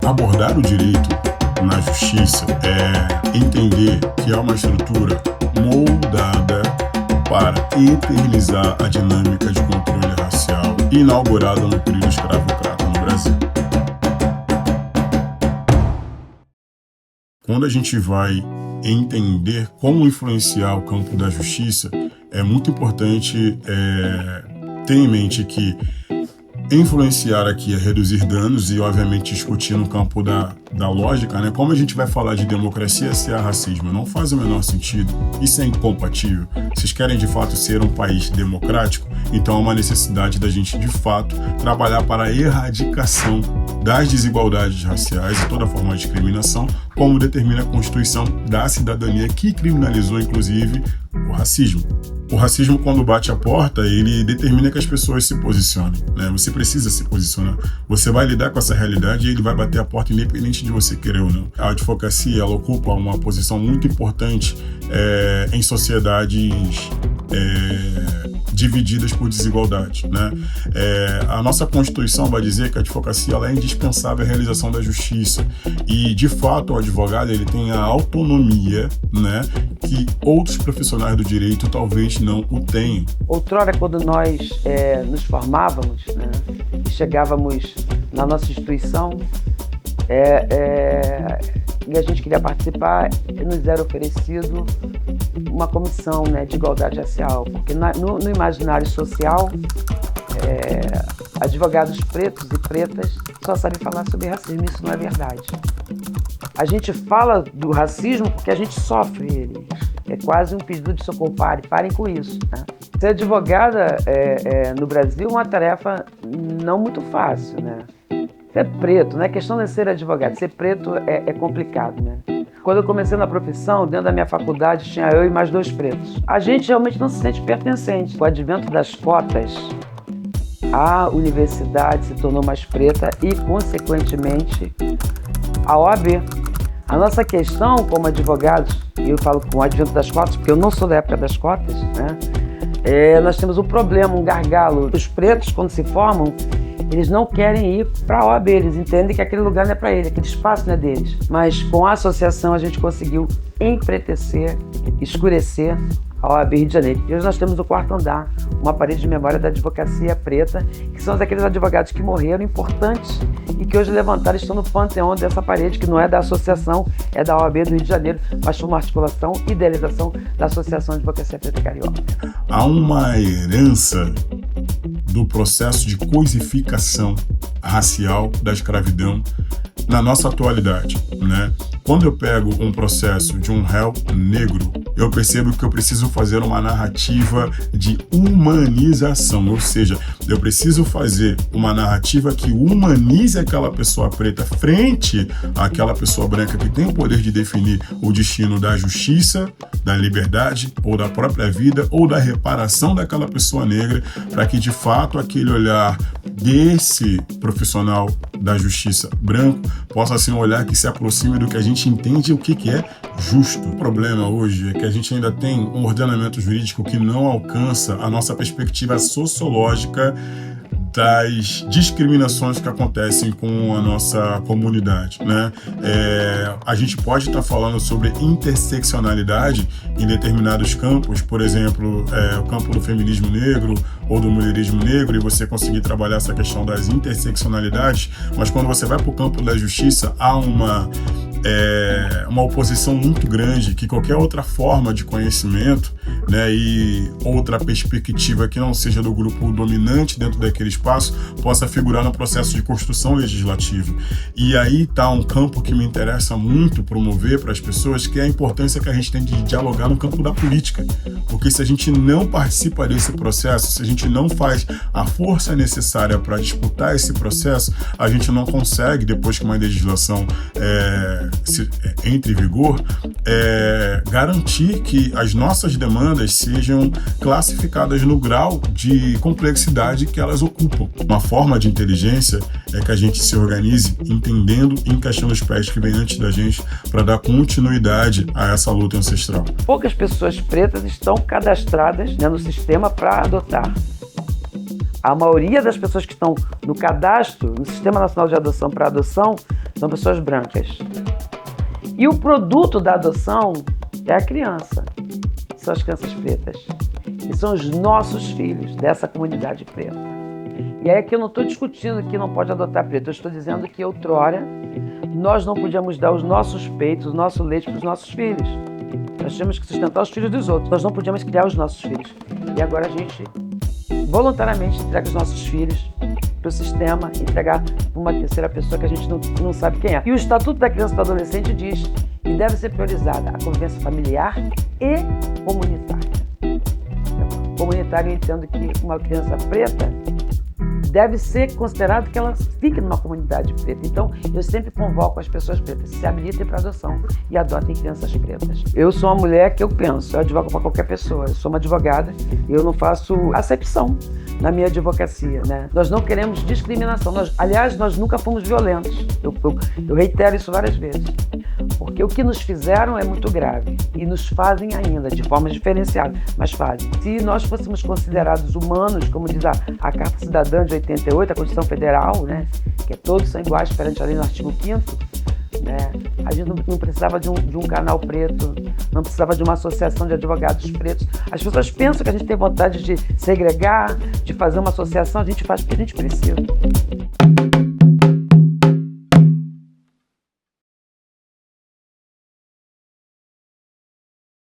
abordar o direito na justiça é entender que é uma estrutura moldada para eternizar a dinâmica de controle racial inaugurada no período escravocrata no Brasil. Quando a gente vai entender como influenciar o campo da justiça, é muito importante ter em mente que influenciar aqui é reduzir danos e, obviamente, discutir no campo da lógica, né? Como a gente vai falar de democracia se há racismo? Não faz o menor sentido. Isso é incompatível. Vocês querem, de fato, ser um país democrático? Então, há uma necessidade da gente, de fato, trabalhar para a erradicação das desigualdades raciais e toda forma de discriminação, como determina a Constituição da Cidadania, que criminalizou, inclusive, o racismo. O racismo, quando bate a porta, ele determina que as pessoas se posicionem, né? Você precisa se posicionar. Você vai lidar com essa realidade e ele vai bater a porta independente de você querer ou não. A advocacia, ela ocupa uma posição muito importante em sociedades divididas por desigualdade, né? A nossa Constituição vai dizer que a advocacia ela é indispensável à realização da justiça e, de fato, o advogado ele tem a autonomia, né, que outros profissionais do direito talvez não o tenham. Outrora, quando nós nos formávamos, né, e chegávamos na nossa instituição e a gente queria participar, nos era oferecido uma comissão, né, de igualdade racial, porque no imaginário social, advogados pretos e pretas só sabem falar sobre racismo. Isso não é verdade. A gente fala do racismo porque a gente sofre ele. É quase um pedido de socorro. Parem com isso, né? Ser advogada no Brasil é uma tarefa não muito fácil, né? Ser preto, não é questão de ser advogado. Ser preto é complicado, né? Quando eu comecei na profissão, dentro da minha faculdade, tinha eu e mais 2 pretos. A gente realmente não se sente pertencente. Com o advento das cotas, a universidade se tornou mais preta e, consequentemente, a OAB. A nossa questão como advogados, e eu falo com o advento das cotas, porque eu não sou da época das cotas, né? Nós temos um problema, um gargalo. Os pretos, quando se formam, eles não querem ir para a OAB, eles entendem que aquele lugar não é para eles, aquele espaço não é deles. Mas com a associação a gente conseguiu empretecer, escurecer a OAB Rio de Janeiro. E hoje nós temos o 4º andar, uma parede de memória da advocacia preta, que são aqueles advogados que morreram, importantes, e que hoje levantaram, estão no panteão dessa parede, que não é da associação, é da OAB do Rio de Janeiro, mas foi uma articulação e idealização da Associação de Advocacia Preta Carioca. Há uma herança do processo de coisificação racial da escravidão na nossa atualidade, né? Quando eu pego um processo de um réu negro, eu percebo que eu preciso fazer uma narrativa de humanização, ou seja, eu preciso fazer uma narrativa que humanize aquela pessoa preta frente àquela pessoa branca que tem o poder de definir o destino da justiça, da liberdade, ou da própria vida, ou da reparação daquela pessoa negra, para que, de fato, aquele olhar desse profissional da justiça branco possa ser um olhar que se aproxime do que a gente entende o que é justo. O problema hoje é que a gente ainda tem um ordenamento jurídico que não alcança a nossa perspectiva sociológica das discriminações que acontecem com a nossa comunidade, né? A gente pode estar falando sobre interseccionalidade em determinados campos, por exemplo, o campo do feminismo negro ou do mulherismo negro, e você conseguir trabalhar essa questão das interseccionalidades, mas quando você vai para o campo da justiça, há uma oposição muito grande que qualquer outra forma de conhecimento, né, e outra perspectiva que não seja do grupo dominante dentro daquele espaço possa figurar no processo de construção legislativa. E aí está um campo que me interessa muito promover para as pessoas, que é a importância que a gente tem de dialogar no campo da política. Porque se a gente não participa desse processo, se a gente não faz a força necessária para disputar esse processo, a gente não consegue, depois que uma legislação entre em vigor, garantir que as nossas demandas sejam classificadas no grau de complexidade que elas ocupam. Uma forma de inteligência é que a gente se organize entendendo e encaixando os pés que vêm antes da gente para dar continuidade a essa luta ancestral. Poucas pessoas pretas estão cadastradas, né, no sistema para adotar. A maioria das pessoas que estão no cadastro, no Sistema Nacional de Adoção para adoção, são pessoas brancas. E o produto da adoção é a criança, são as crianças pretas, que são os nossos filhos dessa comunidade preta. E aí é que eu não estou discutindo que não pode adotar preto, eu estou dizendo que outrora nós não podíamos dar os nossos peitos, o nosso leite para os nossos filhos. Nós tínhamos que sustentar os filhos dos outros, nós não podíamos criar os nossos filhos. E agora a gente voluntariamente entrega os nossos filhos para o sistema, entregar para uma terceira pessoa que a gente não sabe quem é. E o Estatuto da Criança e do Adolescente diz que deve ser priorizada a convivência familiar e comunitária. Comunitário, eu entendo que uma criança preta deve ser considerado que ela fique numa comunidade preta. Então, eu sempre convoco as pessoas pretas, se habilitem para adoção e adotem crianças pretas. Eu sou uma mulher que eu penso, eu advogo para qualquer pessoa. Eu sou uma advogada e eu não faço acepção na minha advocacia, né? Nós não queremos discriminação. Aliás, nós nunca fomos violentos. Eu reitero isso várias vezes. Porque o que nos fizeram é muito grave e nos fazem ainda, de forma diferenciada, mas fazem. Se nós fôssemos considerados humanos, como diz a Carta Cidadã de 88, a Constituição Federal, né, que todos são iguais perante a lei no artigo 5º, né, a gente não precisava de um canal preto, não precisava de uma associação de advogados pretos. As pessoas pensam que a gente tem vontade de segregar, de fazer uma associação, a gente faz porque a gente precisa.